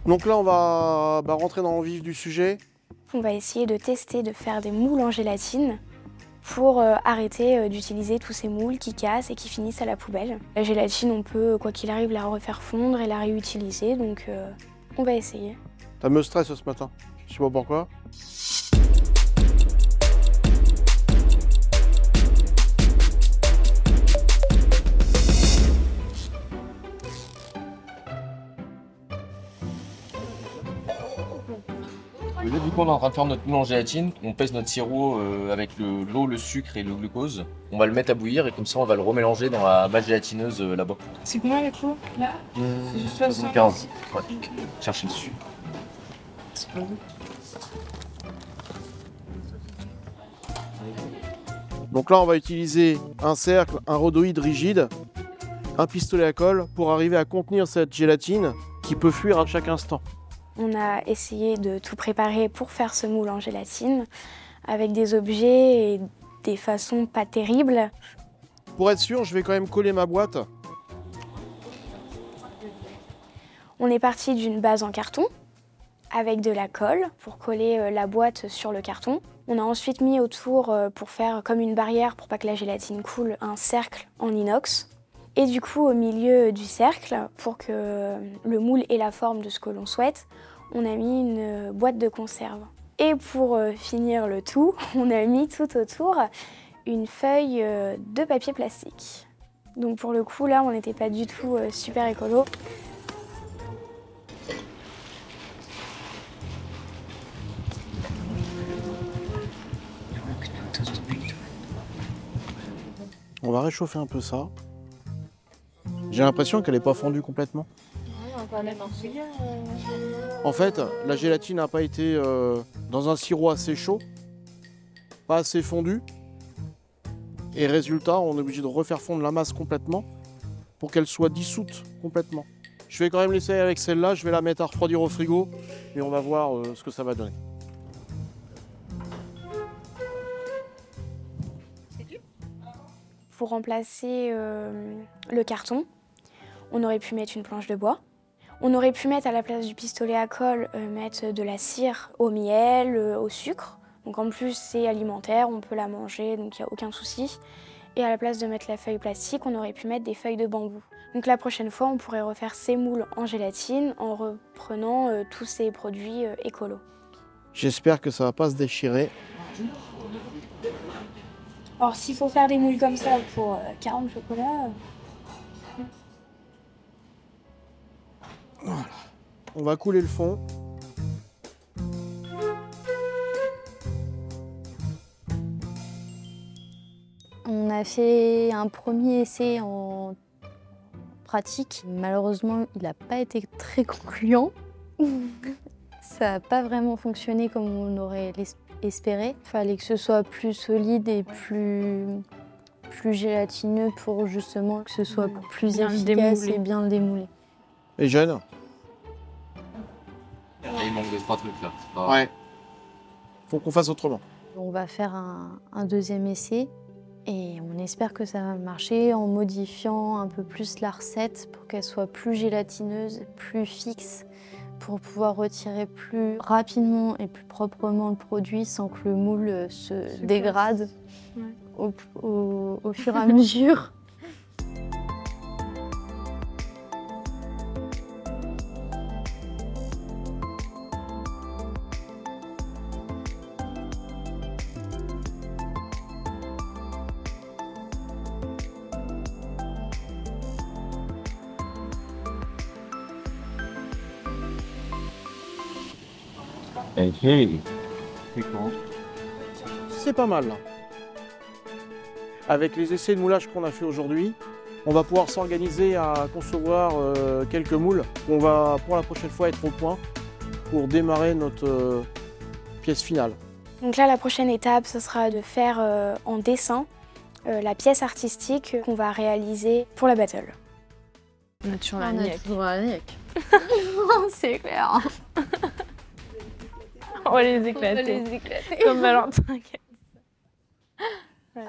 Donc là, on va rentrer dans le vif du sujet. On va essayer de tester de faire des moules en gélatine pour arrêter d'utiliser tous ces moules qui cassent et qui finissent à la poubelle. La gélatine, on peut, quoi qu'il arrive, la refaire fondre et la réutiliser, donc on va essayer. Ça me stresse ce matin, je sais pas pourquoi. Vu qu'on est en train de faire notre moule en gélatine, on pèse notre sirop avec l'eau, le sucre et le glucose. On va le mettre à bouillir et comme ça on va le remélanger dans la base gélatineuse là-bas. C'est combien les cours là? 75. Ouais. Cherchez dessus. Donc là, on va utiliser un cercle, un rhodoïde rigide, un pistolet à colle pour arriver à contenir cette gélatine qui peut fuir à chaque instant. On a essayé de tout préparer pour faire ce moule en gélatine avec des objets et des façons pas terribles. Pour être sûr, je vais quand même coller ma boîte. On est parti d'une base en carton avec de la colle pour coller la boîte sur le carton. On a ensuite mis autour, pour faire comme une barrière pour pas que la gélatine coule, un cercle en inox. Et du coup, au milieu du cercle, pour que le moule ait la forme de ce que l'on souhaite, on a mis une boîte de conserve. Et pour finir le tout, on a mis tout autour une feuille de papier plastique. Donc pour le coup, là, on n'était pas du tout super écolo. On va réchauffer un peu ça. J'ai l'impression qu'elle n'est pas fondue complètement. En fait, la gélatine n'a pas été dans un sirop assez chaud, pas assez fondu. Et résultat, on est obligé de refaire fondre la masse complètement pour qu'elle soit dissoute complètement. Je vais quand même l'essayer avec celle-là, je vais la mettre à refroidir au frigo et on va voir ce que ça va donner. Pour remplacer le carton, on aurait pu mettre une planche de bois. On aurait pu mettre à la place du pistolet à colle, mettre de la cire au miel, au sucre. Donc en plus c'est alimentaire, on peut la manger, donc il n'y a aucun souci. Et à la place de mettre la feuille plastique, on aurait pu mettre des feuilles de bambou. Donc la prochaine fois, on pourrait refaire ces moules en gélatine en reprenant tous ces produits écolos. J'espère que ça va pas se déchirer. Alors s'il faut faire des moules comme ça pour 40 chocolats... Voilà. On va couler le fond. On a fait un premier essai en pratique. Malheureusement, il n'a pas été très concluant. Ça n'a pas vraiment fonctionné comme on aurait espéré. Il fallait que ce soit plus solide et plus gélatineux pour justement que ce soit plus bien efficace et bien le démouler. Et jeune. Il manque 2-3 trucs là. Pas... Ouais. Faut qu'on fasse autrement. On va faire un deuxième essai et on espère que ça va marcher en modifiant un peu plus la recette pour qu'elle soit plus gélatineuse, plus fixe, pour pouvoir retirer plus rapidement et plus proprement le produit sans que le moule se dégrade au fur et à mesure. C'est pas mal là. Avec les essais de moulage qu'on a fait aujourd'hui, on va pouvoir s'organiser à concevoir quelques moules. On va pour la prochaine fois être au point pour démarrer notre pièce finale. Donc là, la prochaine étape, ce sera de faire en dessin la pièce artistique qu'on va réaliser pour la battle. On a toujours la niaque. C'est clair. On va les éclater. Comme Valentin. Ouais.